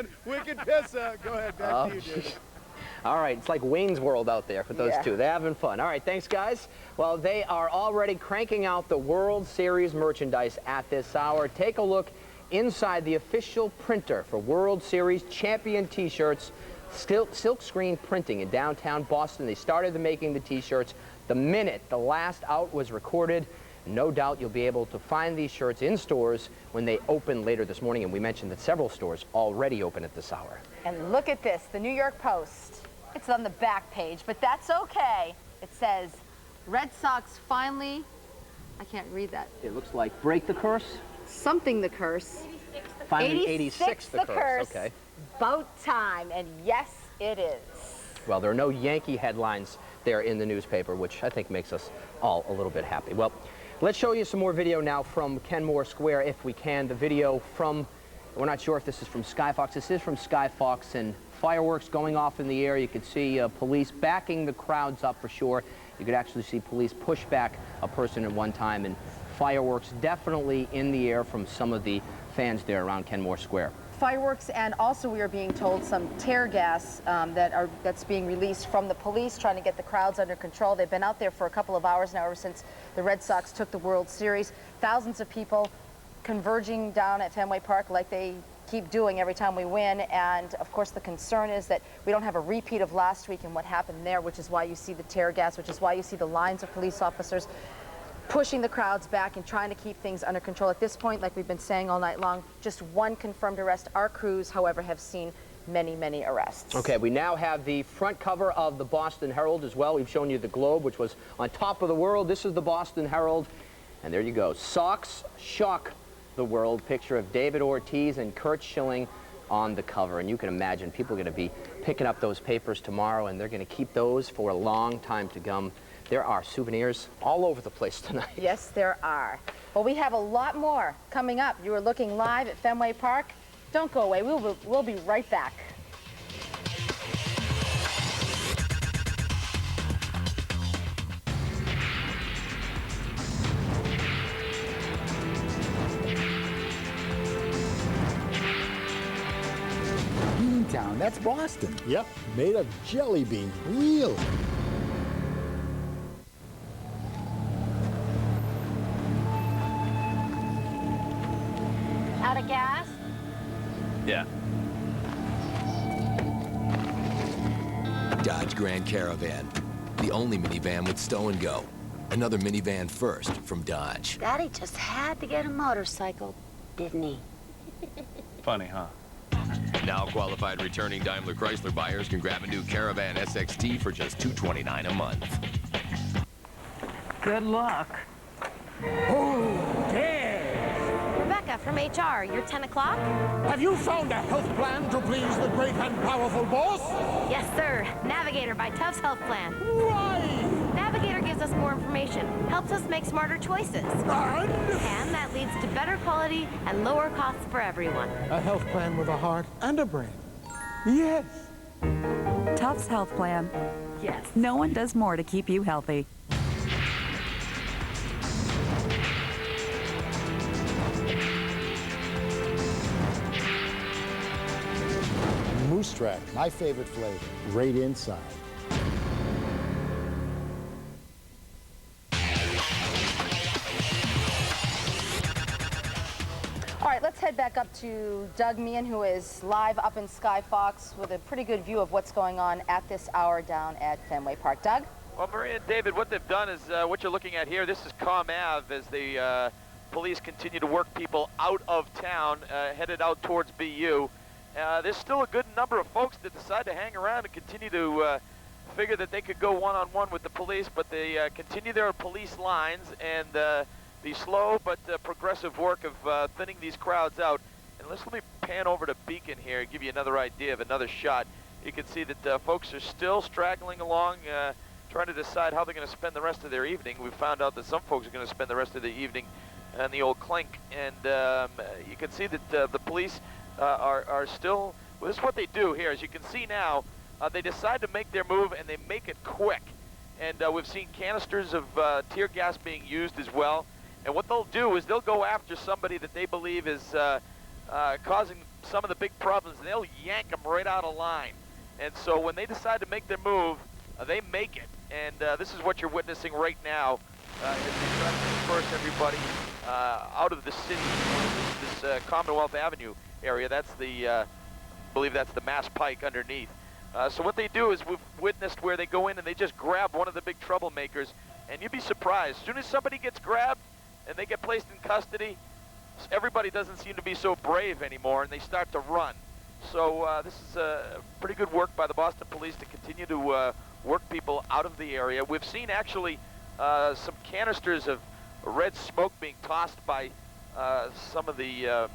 man. Wicked Pissa. Go ahead, back to you, David. All right, it's like Wayne's World out there with those two. They're having fun. All right, thanks, guys. Well, they are already cranking out the World Series merchandise at this hour. Take a look inside the official printer for World Series champion T-shirts. Silk screen printing in downtown Boston. They started making the T-shirts the minute the last out was recorded. No doubt you'll be able to find these shirts in stores when they open later this morning, and we mentioned that several stores already open at this hour. And look at this, the New York Post. It's on the back page, but that's okay. It says, Red Sox finally, I can't read that. It looks like break the curse? Something the curse. Finally 86 the curse. Okay. Boat time, and yes, it is. Well, there are no Yankee headlines there in the newspaper, which I think makes us all a little bit happy. Well, let's show you some more video now from Kenmore Square, if we can. The video from, we're not sure if this is from Skyfox. This is from Skyfox, and fireworks going off in the air. You could see police backing the crowds up for sure. You could actually see police push back a person at one time, and fireworks definitely in the air from some of the fans there around Kenmore Square. Fireworks, and also we are being told some tear gas that's being released from the police, trying to get the crowds under control. They've been out there for a couple of hours now, ever since the Red Sox took the World Series. Thousands of people converging down at Fenway Park like they keep doing every time we win, and of course the concern is that we don't have a repeat of last week and what happened there, which is why you see the tear gas, which is why you see the lines of police officers pushing the crowds back and trying to keep things under control. At this point, like we've been saying all night long, just one confirmed arrest. Our crews, however, have seen many, many arrests. Okay, we now have the front cover of the Boston Herald as well. We've shown you the Globe, which was on top of the world. This is the Boston Herald, and there you go. Sox shock the world. Picture of David Ortiz and Curt Schilling on the cover, and you can imagine people are going to be picking up those papers tomorrow, and they're going to keep those for a long time to come. There are souvenirs all over the place tonight. Yes, there are. Well, we have a lot more coming up. You are looking live at Fenway Park. Don't go away. We'll be right back. Beantown, that's Boston. Yep, made of jelly beans, really. Out of gas? Yeah. Dodge Grand Caravan, the only minivan with stow and go. Another minivan first from Dodge. Daddy just had to get a motorcycle, didn't he? Funny, huh? Now qualified returning Daimler Chrysler buyers can grab a new Caravan SXT for just $229 a month. Good luck. Rebecca from HR, you're 10 o'clock? Have you found a health plan to please the great and powerful boss? Yes, sir. Navigator by Tufts Health Plan. Right! Navigator gives us more information, helps us make smarter choices. And that leads to better quality and lower costs for everyone. A health plan with a heart and a brain. Yes. Tufts Health Plan. Yes. No one does more to keep you healthy. Moose Track, my favorite flavor, right inside. All right, let's head back up to Doug Meehan, who is live up in Skyfox with a pretty good view of what's going on at this hour down at Fenway Park. Doug? Well, Maria and David, what they've done is what you're looking at here. This is Com Ave as the police continue to work people out of town, headed out towards BU. There's still a good number of folks that decide to hang around and continue to figure that they could go one-on-one with the police, but they continue their police lines and the slow but progressive work of thinning these crowds out. And let me pan over to Beacon here and give you another idea of another shot. You can see that folks are still straggling along, trying to decide how they're going to spend the rest of their evening. We found out that some folks are going to spend the rest of the evening on the old clink, and you can see that the police are still, well, this is what they do here. As you can see now, they decide to make their move, and they make it quick. And we've seen canisters of tear gas being used as well. And what they'll do is they'll go after somebody that they believe is causing some of the big problems, and they'll yank them right out of line. And so when they decide to make their move, they make it. And this is what you're witnessing right now as they try to disperse everybody out of the city, this Commonwealth Avenue area. That's the, I believe that's the Mass Pike underneath. So what they do is we've witnessed where they go in and they just grab one of the big troublemakers, and you'd be surprised. As soon as somebody gets grabbed and they get placed in custody, everybody doesn't seem to be so brave anymore, and they start to run. So this is pretty good work by the Boston Police to continue to work people out of the area. We've seen actually some canisters of red smoke being tossed by some of the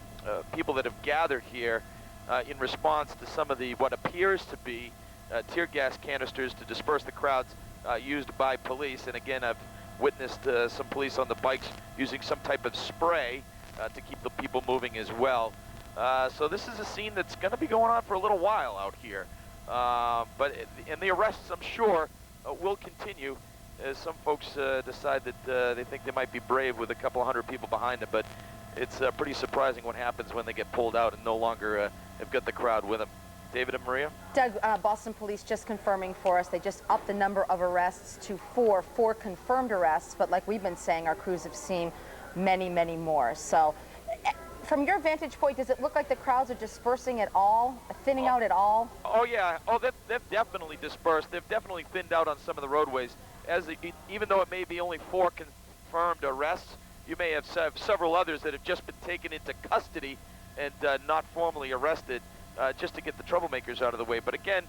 people that have gathered here in response to some of the what appears to be tear gas canisters to disperse the crowds used by police. And again, I've witnessed some police on the bikes using some type of spray to keep the people moving as well. So this is a scene that's going to be going on for a little while out here. And the arrests, I'm sure, will continue as some folks decide that they think they might be brave with a couple hundred people behind them. But it's pretty surprising what happens when they get pulled out and no longer have got the crowd with them. David and Maria? Doug, Boston Police just confirming for us, they just upped the number of arrests to four confirmed arrests, but like we've been saying, our crews have seen many, many more. So from your vantage point, does it look like the crowds are dispersing at all, thinning out at all? Oh, yeah. Oh, they've definitely dispersed. They've definitely thinned out on some of the roadways. Even though it may be only 4 confirmed arrests, you may have several others that have just been taken into custody and not formally arrested just to get the troublemakers out of the way. But again,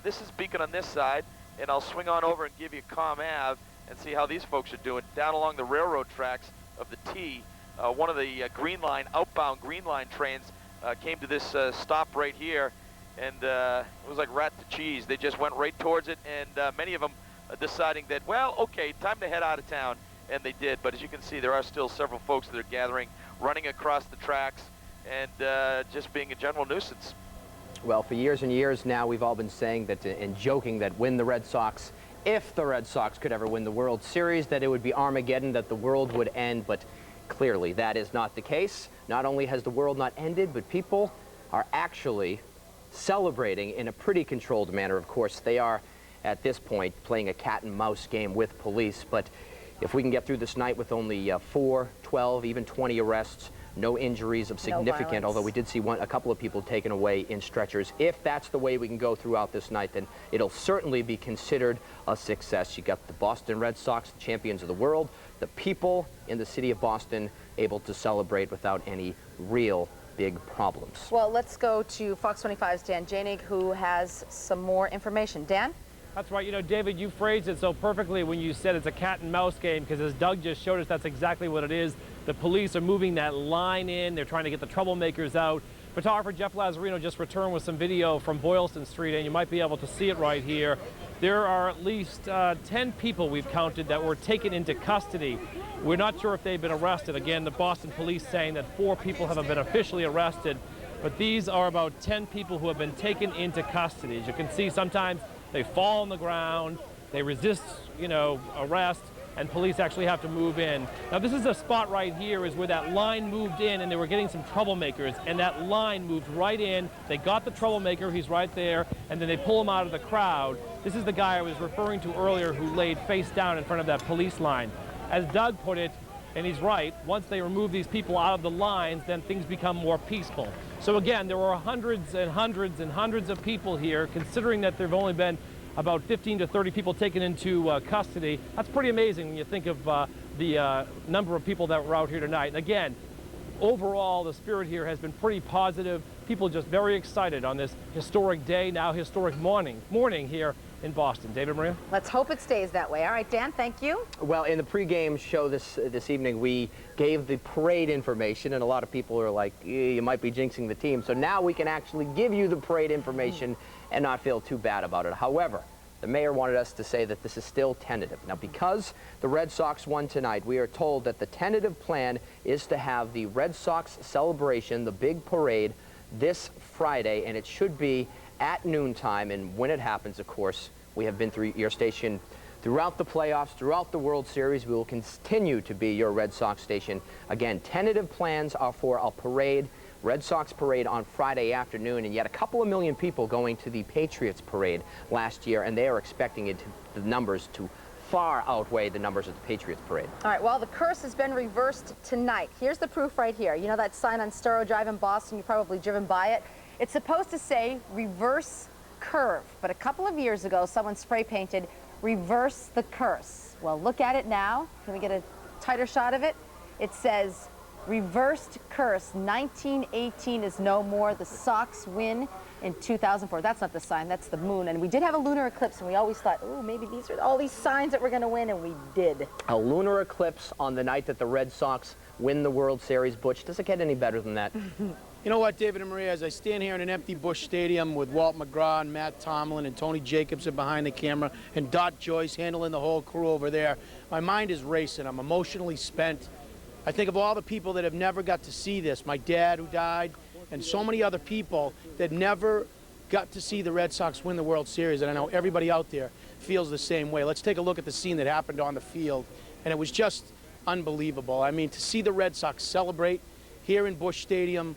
this is Beacon on this side, and I'll swing on over and give you Comm Ave and see how these folks are doing. Down along the railroad tracks of the T, one of the Green Line, outbound Green Line trains came to this stop right here, and it was like rat to cheese. They just went right towards it, and many of them deciding that, well, okay, time to head out of town, and they did. But as you can see, there are still several folks that are gathering, running across the tracks, and just being a general nuisance. Well, for years and years now, we've all been saying that and joking that when the Red Sox, if the Red Sox could ever win the World Series, that it would be Armageddon, that the world would end. But clearly, that is not the case. Not only has the world not ended, but people are actually celebrating in a pretty controlled manner. Of course, they are, at this point, playing a cat and mouse game with police. But if we can get through this night with only 4, 12, even 20 arrests, no injuries of significant, although we did see a couple of people taken away in stretchers. If that's the way we can go throughout this night, then it'll certainly be considered a success. You got the Boston Red Sox, the champions of the world, the people in the city of Boston able to celebrate without any real big problems. Well, let's go to Fox 25's Dan Janig, who has some more information. Dan? That's right. You know, David, you phrased it so perfectly when you said it's a cat and mouse game, because as Doug just showed us, that's exactly what it is. The police are moving that line in. They're trying to get the troublemakers out. Photographer Jeff Lazzarino just returned with some video from Boylston Street, and you might be able to see it right here. There are at least 10 people we've counted that were taken into custody. We're not sure if they've been arrested. Again, the Boston police saying that 4 people have been officially arrested, but these are about 10 people who have been taken into custody. As you can see, sometimes they fall on the ground, they resist, arrest, and police actually have to move in. Now, this is a spot right here is where that line moved in, and they were getting some troublemakers, and that line moved right in. They got the troublemaker, he's right there, and then they pull him out of the crowd. This is the guy I was referring to earlier who laid face down in front of that police line. As Doug put it, and he's right, once they remove these people out of the lines, then things become more peaceful. So again, there were hundreds and hundreds and hundreds of people here, considering that there have only been about 15 to 30 people taken into custody. That's pretty amazing when you think of the number of people that were out here tonight. And again, overall, the spirit here has been pretty positive. People just very excited on this historic day, now historic morning here in Boston. David, Maria? Let's hope it stays that way. All right, Dan, thank you. Well, in the pregame show this evening, we gave the parade information, and a lot of people are like, you might be jinxing the team. So now we can actually give you the parade information and not feel too bad about it. However, the mayor wanted us to say that this is still tentative. Now, because the Red Sox won tonight, we are told that the tentative plan is to have the Red Sox celebration, the big parade, this Friday, and it should be at noontime. And when it happens, of course, we have been through your station throughout the playoffs, throughout the World Series. We will continue to be your Red Sox station. Again, tentative plans are for a parade Red Sox parade on Friday afternoon, and yet a couple of million people going to the Patriots parade last year, and they are expecting the numbers to far outweigh the numbers at the Patriots parade. All right, well, the curse has been reversed tonight. Here's the proof right here. You know that sign on Storrow Drive in Boston? You've probably driven by it. It's supposed to say reverse curve, but a couple of years ago, someone spray painted reverse the curse. Well, look at it now. Can we get a tighter shot of it? It says reversed curse. 1918 is no more. The Sox win in 2004. That's not the sign, that's the moon. And we did have a lunar eclipse, and we always thought, oh, maybe these are all these signs that we're going to win, and we did. A lunar eclipse on the night that the Red Sox win the World Series. Butch, does it get any better than that? You know what, David and Maria, as I stand here in an empty Busch Stadium with Walt McGraw and Matt Tomlin and Tony Jacobson behind the camera and Dot Joyce handling the whole crew over there, my mind is racing. I'm emotionally spent. I think of all the people that have never got to see this. My dad who died, and so many other people that never got to see the Red Sox win the World Series, and I know everybody out there feels the same way. Let's take a look at the scene that happened on the field, and it was just unbelievable. I mean, to see the Red Sox celebrate here in Busch Stadium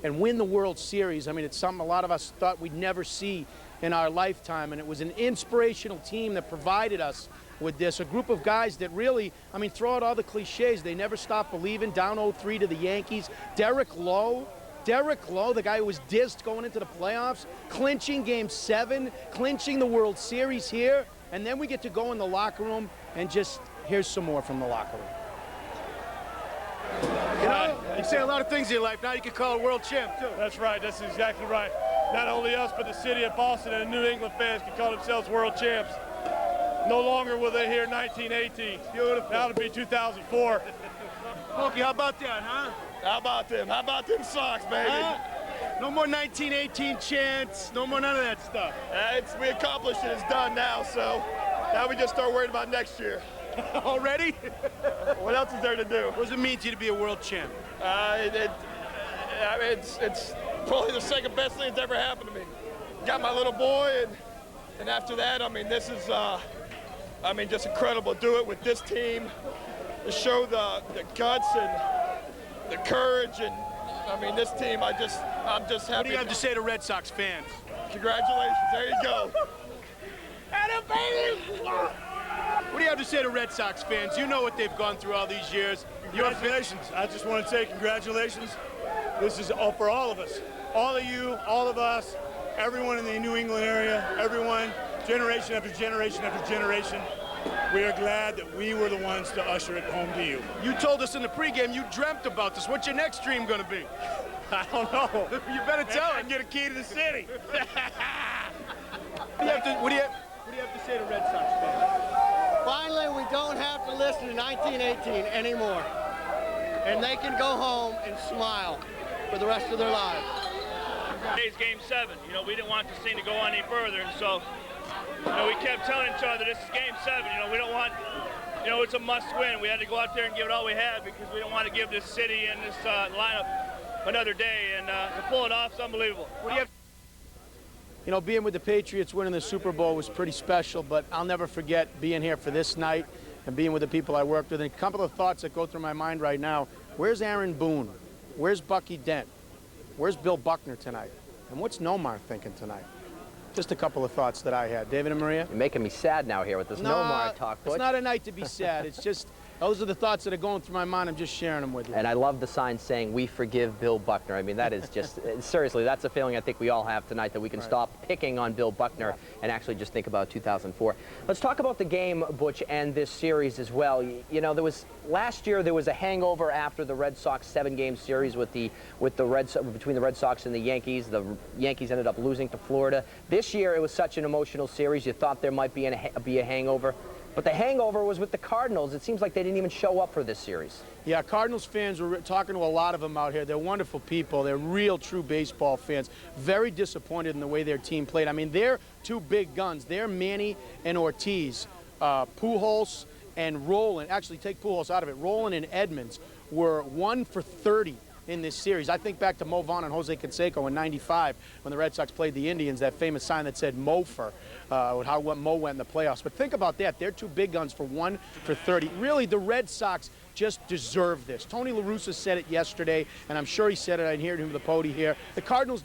and win the World Series, I mean, it's something a lot of us thought we'd never see in our lifetime, and it was an inspirational team that provided us with this, a group of guys that really, I mean, throw out all the cliches, they never stopped believing, down 0-3 to the Yankees. Derek Lowe, the guy who was dissed going into the playoffs, clinching Game 7, clinching the World Series here, and then we get to go in the locker room and just, here's some more from the locker room. You know, you say a lot of things in your life, now you can call a world champ, too. That's right, that's exactly right. Not only us, but the city of Boston and the New England fans can call themselves world champs. No longer will they hear 1918. Beautiful. Now it'll be 2004. Smokey, how about that, huh? How about them? How about them Sox, baby? No more 1918 chants. No more none of that stuff. We accomplished it. It's done now, so now we just start worrying about next year. Already? What else is there to do? What does it mean to you to be a world champ? It's probably the second best thing that's ever happened to me. Got my little boy, and after that, I mean, this is, just incredible. Do it with this team, to show the guts and the courage, and I mean, this team, I'm just happy. What do you have to say to Red Sox fans? Congratulations, there you go. What do you have to say to Red Sox fans? You know what they've gone through all these years. Congratulations. I just want to say congratulations. This is all for all of us. All of you, all of us, everyone in the New England area, everyone, generation after generation after generation. We are glad that we were the ones to usher it home to you. You told us in the pregame you dreamt about this. What's your next dream going to be? I don't know. You better tell I us. can get a key to the city. What do you have to say to Red Sox fans? Finally, we don't have to listen to 1918 anymore. And they can go home and smile for the rest of their lives. Today's Game 7. You know, we didn't want this thing to go on any further, and so, you know, we kept telling each other this is Game 7. You know, we don't want, you know, it's a must-win. We had to go out there and give it all we had because we don't want to give this city and this lineup another day, and to pull it off is unbelievable. What do you have? You know, being with the Patriots, winning the Super Bowl was pretty special, but I'll never forget being here for this night and being with the people I worked with. And a couple of thoughts that go through my mind right now. Where's Aaron Boone? Where's Bucky Dent? Where's Bill Buckner tonight? And what's Nomar thinking tonight? Just a couple of thoughts that I had. David and Maria? You're making me sad now here with this Nomar talk, Butch. It's not a night to be sad. It's just, those are the thoughts that are going through my mind. I'm just sharing them with you. And I love the sign saying, "We forgive Bill Buckner." I mean, that is just, seriously, that's a feeling I think we all have tonight, that we can stop picking on Bill Buckner and actually just think about 2004. Let's talk about the game, Butch, and this series as well. You know, last year there was a hangover after the Red Sox 7-game series between the Red Sox and the Yankees. The Yankees ended up losing to Florida. This year it was such an emotional series, you thought there might be a hangover. But the hangover was with the Cardinals. It seems like they didn't even show up for this series. Yeah, Cardinals fans, were talking to a lot of them out here. They're wonderful people. They're real, true baseball fans. Very disappointed in the way their team played. I mean, they're two big guns. They're Manny and Ortiz. Pujols and Roland, actually take Pujols out of it, Roland and Edmonds were 1 for 30 in this series. I think back to Mo Vaughn and Jose Canseco in '95 when the Red Sox played the Indians, that famous sign that said Mofer, what Mo went in the playoffs. But think about that. They're two big guns for 1 for 30. Really, the Red Sox just deserve this. Tony La Russa said it yesterday, and I'm sure he said it. I heard him at the podium here. The Cardinals